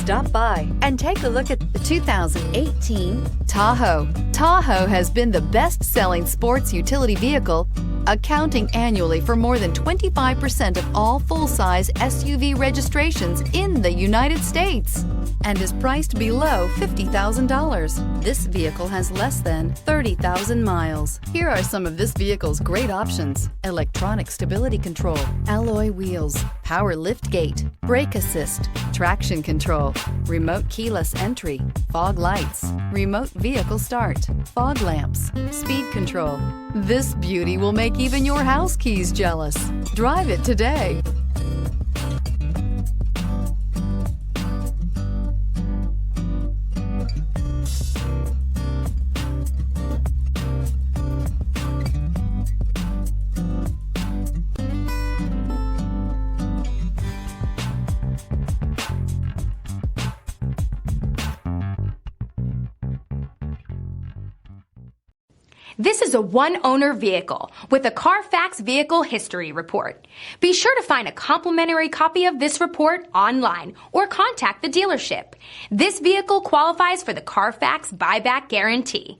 Stop by and take a look at the 2018 Tahoe. Tahoe has been the best-selling sports utility vehicle, accounting annually for more than 25% of all full-size SUV registrations in the United States and is priced below $50,000. This vehicle has less than 30,000 miles. Here are some of this vehicle's great options: electronic stability control, alloy wheels, power liftgate, brake assist, traction control, remote keyless entry, fog lights, remote vehicle start, fog lamps, speed control. This beauty will make even your house keys jealous. Drive it today. This is a one-owner vehicle with a Carfax Vehicle History Report. Be sure to find a complimentary copy of this report online or contact the dealership. This vehicle qualifies for the Carfax Buyback Guarantee.